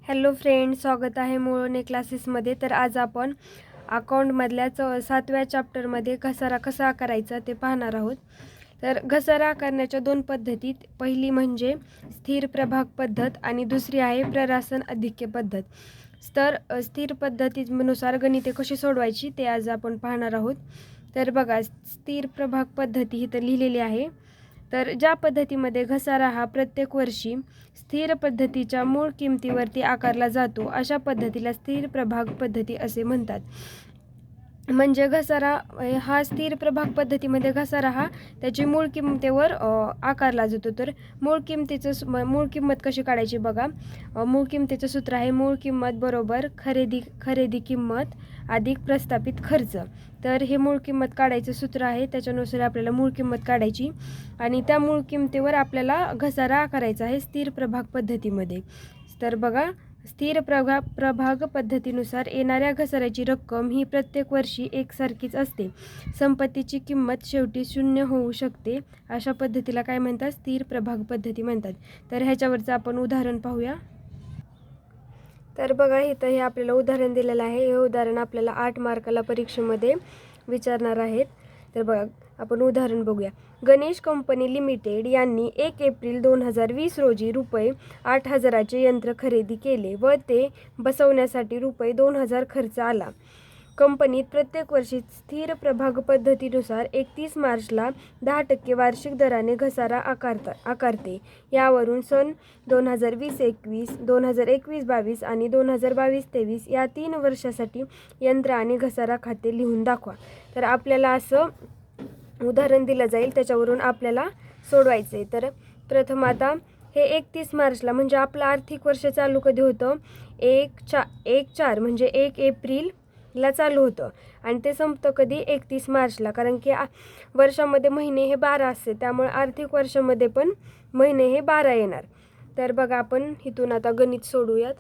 Hello friend, स्वागत आहे मोळोने क्लासेसमध्ये. तर आज आपण अकाउंटमधल्या 7व्या चॅप्टरमध्ये घसारा कसा करायचा ते पाहणार आहोत. तर घसारा करण्याच्या दोन पद्धती, पहिली म्हणजे स्थिर प्रभाग पद्धत आणि दुसरी आहे प्ररासन अधिक्य पद्धत. तर स्थिर पद्धतीनुसार गणिते कशी सोडवायची ते आज आपण पाहणार आहोत. तर बघा, स्थिर प्रभाग पद्धती इथं लिहिलेली आहे. तर ज्या पद्धतीमध्ये घसारा हा प्रत्येक वर्षी स्थिर पद्धतीच्या मूळ किमतीवरती आकारला जातो अशा पद्धतीला स्थिर प्रभाग पद्धती असे म्हणतात. म्हणजे घसारा हा स्थिर प्रभाग पद्धतीमध्ये घसारा हा त्याची मूळ किंमतीवर आकारला जातो. तर मूळ किंमत कशी काढायची बघा. मूळ किंमतीचं सूत्र आहे मूळ किंमत बरोबर खरेदी किंमत अधिक प्रस्थापित खर्च. तर हे मूळ किंमत काढायचं सूत्र आहे, त्याच्यानुसार आपल्याला मूळ किंमत काढायची आणि त्या मूळ किंमतीवर आपल्याला घसारा आकारायचा आहे स्थिर प्रभाग पद्धतीमध्ये. तर बघा, स्थिर प्रभाग पद्धतीनुसार येणाऱ्या घसाऱ्याची रक्कम ही प्रत्येक वर्षी एकसारखीच असते. संपत्तीची किंमत शेवटी शून्य होऊ शकते. अशा पद्धतीला काय म्हणतात? स्थिर प्रभाग पद्धती म्हणतात. तर ह्याच्यावरचं आपण उदाहरण पाहूया. तर बघा, इथं हे आपल्याला उदाहरण दिलेलं आहे. हे उदाहरण आपल्याला 8 मार्काला परीक्षेमध्ये विचारणार आहेत. तर बघा, आपण उदाहरण बघूया. गणेश कंपनी लिमिटेड यांनी 1 एप्रिल 2020 रोजी ₹8,000चे यंत्र खरेदी केले व ते बसवण्यासाठी ₹2,000 खर्च आला. कंपनीत प्रत्येक वर्षी स्थिर प्रभाग पद्धतीनुसार 31 मार्चला 10% वार्षिक दराने घसारा आकारते. यावरून सन 2020-21, 2021-22 आणि 2022-23 या 3 वर्षासाठी यंत्र आणि घसारा खाते लिहून दाखवा. तर आपल्याला असं उदाहरण दिलं जाईल, त्याच्यावरून आपल्याला सोडवायचं आहे. तर प्रथम आता हे 31 मार्चला म्हणजे आपलं आर्थिक वर्ष चालू कधी होतं? 1/4 म्हणजे 1 एप्रिलला चालू होतं आणि ते संपतं कधी? 31 मार्चला. कारण की वर्षामध्ये महिने हे 12 असते, त्यामुळे आर्थिक वर्षामध्ये पण महिने हे 12 येणार. तर बघा, आपण इथून आता गणित सोडूयात.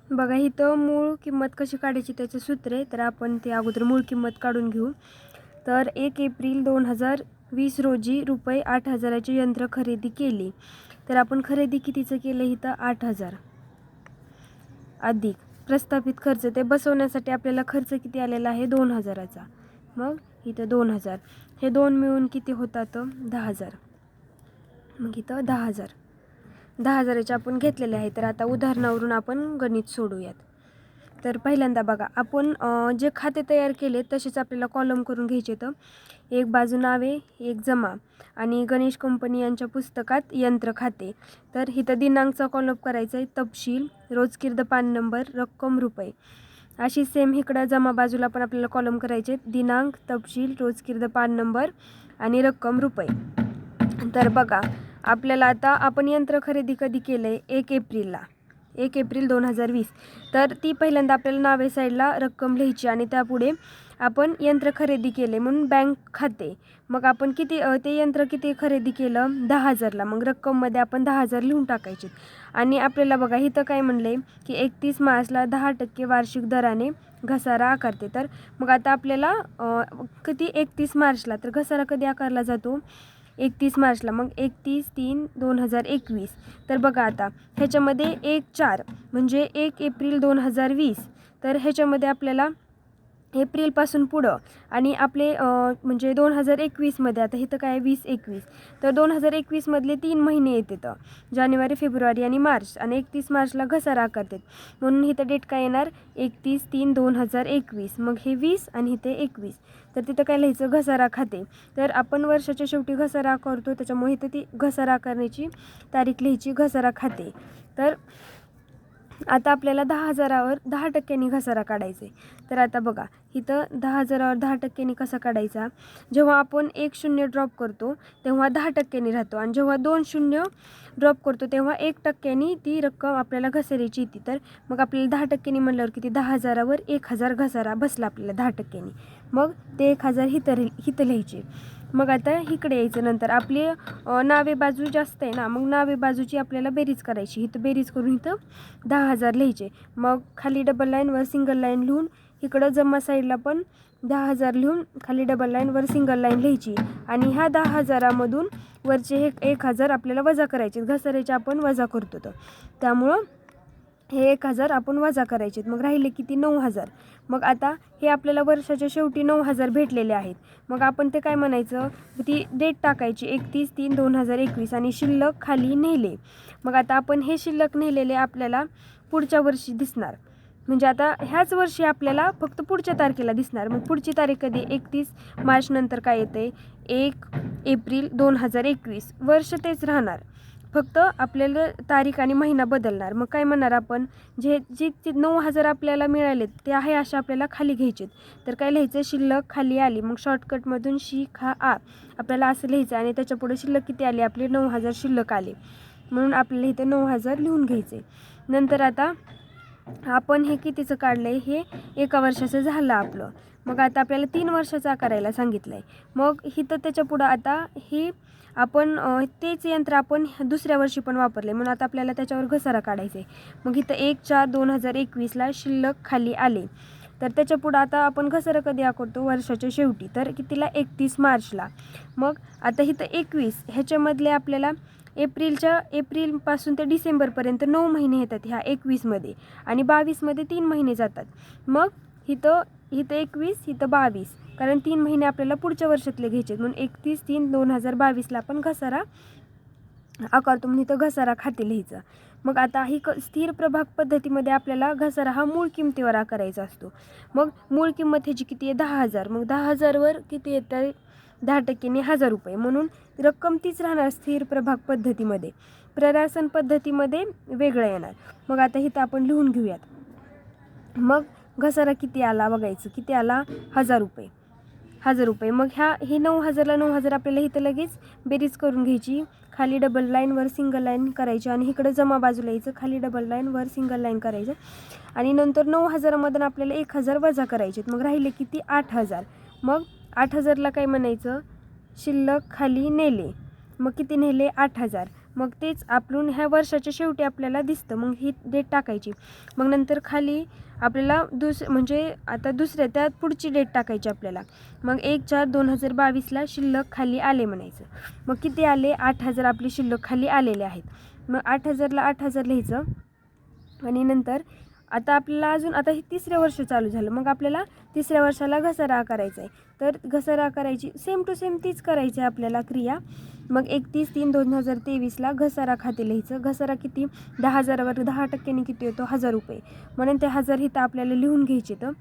बघा, इथं मूळ किंमत कशी काढायची त्याचं सूत्र आहे. तर आपण ते अगोदर मूळ किंमत काढून घेऊ. तर 1 एप्रिल 2020 रोजी ₹8,000चे यंत्र खरेदी केले. तर आपण खरेदी कितीचं केलं? इथं 8,000 अधिक प्रस्थापित खर्च, ते बसवण्यासाठी आपल्याला खर्च किती आलेला आहे? 2,000चा. मग इथं 2,000, हे 2 मिळून किती होतात? 10,000. मग इथं 10,000चे आपण घेतलेले आहे. तर आता उदाहरणावरून आपण गणित सोडूयात. तर पहिल्यांदा बघा, आपण जे खाते तयार केले तसेच आपल्याला कॉलम करून घ्यायचे. तर एक बाजू नावे, एक जमा आणि गणेश कंपनी यांच्या पुस्तकात यंत्र खाते. तर इथं दिनांकचा कॉलम करायचा आहे, तपशील, रोजकीर्द पान नंबर, रक्कम रुपये. अशी सेम इकडं जमा बाजूला पण आपल्याला कॉलम करायचे, दिनांक, तपशील, रोजकीर्द पान नंबर आणि रक्कम रुपये. तर बघा, आपल्याला आता आपण यंत्र खरेदी कधी केलं आहे? 1 एप्रिल 2020. तर ती पहिल्यांदा आपल्याला नावे साईडला रक्कम लिहायची आणि त्यापुढे आपण यंत्र खरेदी केले म्हणून बँक खाते. मग आपण किती ते यंत्र किती खरेदी केलं? 10,000ला. मग रक्कममध्ये आपण 10,000 लिहून टाकायचे. आणि आपल्याला बघा, इथं काय म्हणले की 31 मार्चला 10% वार्षिक दराने घसारा आकारते. तर मग आता आपल्याला किती 31 मार्चला, तर घसारा कधी आकारला जातो? 31 मार्चला. मग 31/3/2021. तर बघा, आता ह्याच्यामध्ये 1/4 म्हणजे 1 एप्रिल 2020. तर ह्याच्यामध्ये आपल्याला एप्रिलपासून पुढं आणि आपले म्हणजे 2021मध्ये आता इथं काय 20-21. तर 2021मधले 3 महिने येतात, जानेवारी, फेब्रुवारी आणि मार्च. आणि 31 मार्चला घसारा आकारतात म्हणून इथं डेट काय येणार? 31/3/2021. मग हे 20 आणि इथे 21. तर तिथं काय लिहायचं? घसारा खाते. तर आपण वर्षाच्या शेवटी घसारा आकारतो, त्याच्यामुळे इथं ती घसारा आकारण्याची तारीख लिहायची, घसारा खाते. तर आता आपल्याला 10,000वर 10%नी घसारा काढायचा आहे. तर आता बघा, इथं 10,000वर 10%नी कसा काढायचा? जेव्हा आपण 1 शून्य ड्रॉप करतो तेव्हा 10%नी राहतो आणि जेव्हा 2 शून्य ड्रॉप करतो तेव्हा 1%नी ती रक्कम आपल्याला घसाऱ्याची येते. तर मग आपल्याला 10%नी म्हणल्यावर किती? 10,000वर 1,000 घसारा बसला आपल्याला 10%नी. मग ते 1,000 हिथं लिहायचे. मग आता इकडे यायचं. नंतर आपली नावे बाजू जास्त आहे ना, मग नावे बाजूची आपल्याला बेरीज करायची. इथं बेरीज करून इथं 10,000 लिहायचे. मग खाली डबल लाईनवर सिंगल लाईन लिहून इकडं जमा साईडला पण 10,000 लिहून खाली डबल लाईनवर सिंगल लाईन लिहायची. आणि ह्या 10,000मधून वरचे हे 1000 आपल्याला वजा करायचे, घसाऱ्याचे आपण वजा करतो तर त्यामुळं हे 1000 आपण वजा करायचे. मग राहिले किती 9000. मग आता हे आपल्याला वर्षाच्या शेवटी 9000 भेटलेले आहेत. मग आपण ते काय म्हणायचं, ती डेट टाकायची 31/3/2021 आणि शिल्लक खाली नेले. मग आता आपण हे शिल्लक नेलेले आपल्याला पुढच्या वर्षी दिसणार, म्हणजे आता ह्याच वर्षी आपल्याला फक्त पुढच्या तारखेला दिसणार. मग पुढची तारीख कधी 31 मार्च नंतर काय येते 1 एप्रिल 2021. वर्ष तेच राहणार, फक्त आपल्याला तारीख आणि महिना बदलणार. मग काय म्हणणार आपण, जे 9000 आपल्याला मिळाले ते आहे अशा आपल्याला खाली घ्यायचे. तर काय लिहायचं, शिल्लक खाली आली. मग शॉर्टकटमधून आपल्याला असं लिहायचं आणि त्याच्या पुढे शिल्लक किती आली, आपले 9000 शिल्लक आले, म्हणून आपल्याला इथं 9000 लिहून घ्यायचे. नंतर आता आपण हे कितीचं काढलं आहे, हे 1 वर्षाचं झालं आपलं. मग आता आपल्याला 3 वर्षाचा करायला सांगितलं आहे. मग इथं त्याच्या पुढं आता हे आपण तेच यंत्र आपण दुसऱ्या वर्षी पण वापरले, म्हणून आता आपल्याला त्याच्यावर घसारा काढायचा आहे. मग इथं 1/4/2021ला शिल्लक खाली आले. तर त्याच्या पुढं आता आपण घसारा कधी आकारतो, वर्षाच्या शेवटी. तर कितीला 31 मार्चला. मग आता इथं 21 ह्याच्यामधले आपल्याला एप्रिलपासून ते डिसेंबरपर्यंत 9 महिने येतात ह्या 21मध्ये, आणि 22मध्ये 3 महिने जातात. मग इथं 21 इथं 22, कारण 3 महिने आपल्याला पुढच्या वर्षातले घ्यायचे, म्हणून 31/3/2022ला आपण घसारा आकारतो, म्हणून इथं घसारा खाते लिहायचं. मग आता ही स्थिर प्रभाग पद्धतीमध्ये आपल्याला घसारा हा मूळ किमतीवर आकारायचा असतो. मग मूळ किंमत ह्याची किती आहे 10,000. मग 10,000वर किती येतं 10% 1000 रुपये, म्हणून रक्कम तीच राहणार स्थिर प्रभाग पद्धतीमध्ये. प्ररासन पद्धतीमध्ये वेगळं येणार. मग आता इथं आपण लिहून घेऊयात. मग घसारा किती आला बघायचं, किती आला 1000 रुपये. 1000 रुपये. मग हे 9000ला 9000 आपल्याला इथं लगेच बेरीज करून घ्यायची. खाली डबल लाईन वर सिंगल लाईन करायची आणि इकडं जमा बाजूला यायचं, खाली डबल लाईन वर सिंगल लाईन करायचं. आणि नंतर 9000मधून आपल्याला 1000 वजा करायचे. मग राहिले किती 8000. मग 8000ला काय म्हणायचं, शिल्लक खाली नेले. मग किती नेले 8000. मग तेच आपण ह्या वर्षाच्या शेवटी आपल्याला दिसतं, मग ही डेट टाकायची. मग नंतर खाली आपल्याला म्हणजे आता दुसऱ्या त्यात पुढची डेट टाकायची आपल्याला. मग 1/4/2022ला शिल्लक खाली आले म्हणायचं. मग किती आले 8000 आपली शिल्लक खाली आलेले आहेत. मग 8000ला 8000 लिहायचं. आणि नंतर आता आपल्याला अजून आता हे 3रे वर्ष चालू झालं, मग आपल्याला 3ऱ्या वर्षाला घसारा करायचा आहे. तर घसारा करायची सेम टू सेम तीच करायची आहे आपल्याला क्रिया. मग 31/3/2023ला घसारा खाते लिहायचं. घसारा किती 10,000वर 10% किती येतो 1000 रुपये, म्हणून ते 1000 इथं आपल्याला लिहून घ्यायचे. तर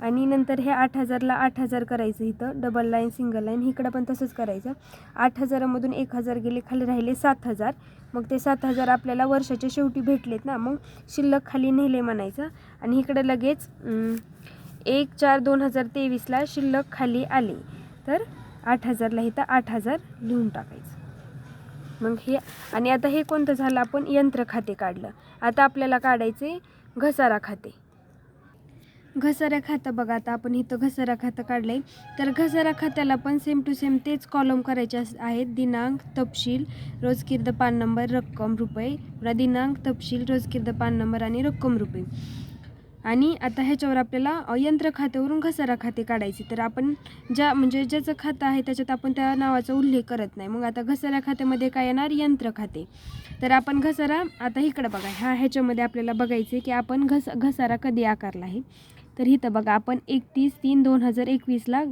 आणि नंतर हे 8000ला 8000 करायचं, इथं डबल लाईन सिंगल लाईन, इकडं पण तसंच करायचं. 8000मधून 1000 गेले, खाली राहिले 7000. मग ते 7000 आपल्याला वर्षाच्या शेवटी भेटलेत ना, मग शिल्लक खाली नेले म्हणायचं. आणि इकडं लगेच 1/4/2023ला शिल्लक खाली आले. तर 8000ला इथं 8000 लिहून टाकायचं. मग हे आणि आता हे कोणतं झालं, आपण यंत्र खाते काढलं. आता आपल्याला काढायचे घसारा खाते. घसारा खातं बघा, आता आपण इथं घसारा खातं काढलं आहे. तर घसारा खात्याला पण सेम टू सेम तेच कॉलम करायचे आहेत. दिनांक, तपशील, रोजकीर्द पान नंबर, रक्कम रुपये, दिनांक, तपशील, रोजकीर्द पान नंबर आणि रक्कम रुपये. आणि आता ह्याच्यावर आपल्याला यंत्र खात्यावरून घसारा खाते काढायचे. तर आपण म्हणजे ज्याचं खातं आहे त्याच्यात आपण त्या नावाचा उल्लेख करत नाही. मग आता घसारा खात्यामध्ये काय येणार, यंत्र खाते. तर आपण घसारा आता इकडं बघा, ह्याच्यामध्ये आपल्याला बघायचे की आपण घसारा कधी आकारला आहे. तर इथं बघा, आपण 31/3/2021ला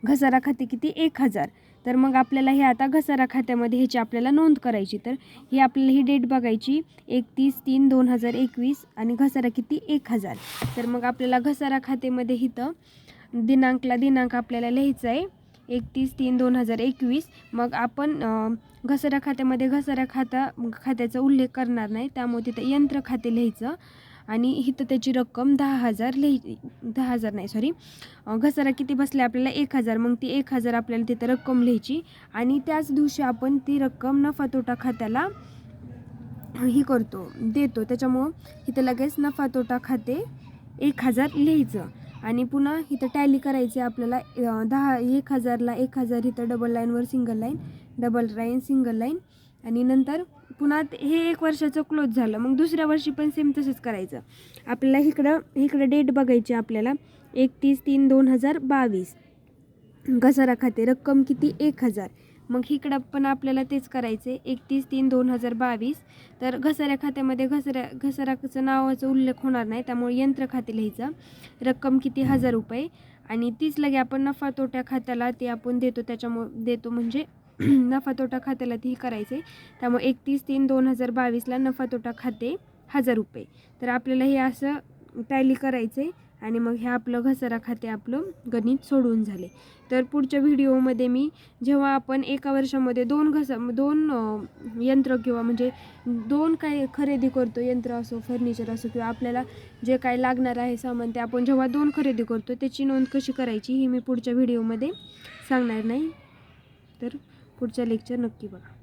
घसारा खाते किती 1000. तर मग आपल्याला हे आता घसारा खात्यामध्ये ह्याची आपल्याला नोंद करायची. तर ही आपल्याला ही डेट बघायची 31/3/2021 आणि घसारा किती 1000. तर मग आपल्याला घसारा खात्यामध्ये इथं दिनांक आपल्याला लिहायचा आहे 31/3/2021. मग आपण घसारा खात्यामध्ये खात्याचा उल्लेख करणार नाही, त्यामुळे तिथं यंत्र खाते लिहायचं. आणि इथं त्याची रक्कम 10,000 लिहायची. 10,000 नाही सॉरी, घसारा किती बसले आपल्याला 1000. मग ती 1000 आपल्याला तिथं रक्कम लिहायची. आणि त्याच दिवशी आपण ती रक्कम नफा तोटा खात्याला देतो. त्याच्यामुळं इथं लगेच नफा तोटा खाते 1000 लिहायचं. आणि पुन्हा इथं टॅली करायचे आपल्याला 1000ला 1000 इथं डबल लाईनवर single line, double line single line. आणि नंतर पुन्हा हे 1 वर्षाचं क्लोज झालं. मग दुसऱ्या वर्षी पण सेम तसंच करायचं. आपल्याला इकडं डेट बघायची आपल्याला 31/3/2022. घसारा खाते रक्कम किती 1000. मग इकडं पण आपल्याला तेच करायचं आहे. 31/3/2022. तर घसाऱ्या खात्यामध्ये घसाऱ्याचं नावाचा उल्लेख होणार नाही, त्यामुळे यंत्र खाते लिहायचं. रक्कम किती? 1000 रुपये. आणि तीच लगे आपण नफा तोटा खात्याला ते आपण देतो, त्याच्यामुळे देतो म्हणजे नफा तोटा खात्याला ती करायचं आहे. त्यामुळे 31/3/2022ला नफा तोटा खाते 1000 रुपये. तर आपल्याला हे असं टॅली करायचं आहे आणि मग हे आपलं घसारा खाते आपलं गणित सोडवून झाले. तर पुढच्या व्हिडिओमध्ये मी जेव्हा आपण एका वर्षामध्ये दोन यंत्र किंवा म्हणजे दोन काय खरेदी करतो, यंत्र असो फर्निचर असो किंवा आपल्याला जे काय लागणार आहे सामान, ते आपण जेव्हा 2 खरेदी करतो त्याची नोंद कशी करायची ही मी पुढच्या व्हिडिओमध्ये सांगणार नाही. तर पुढच्या लेक्चर नक्की बघा.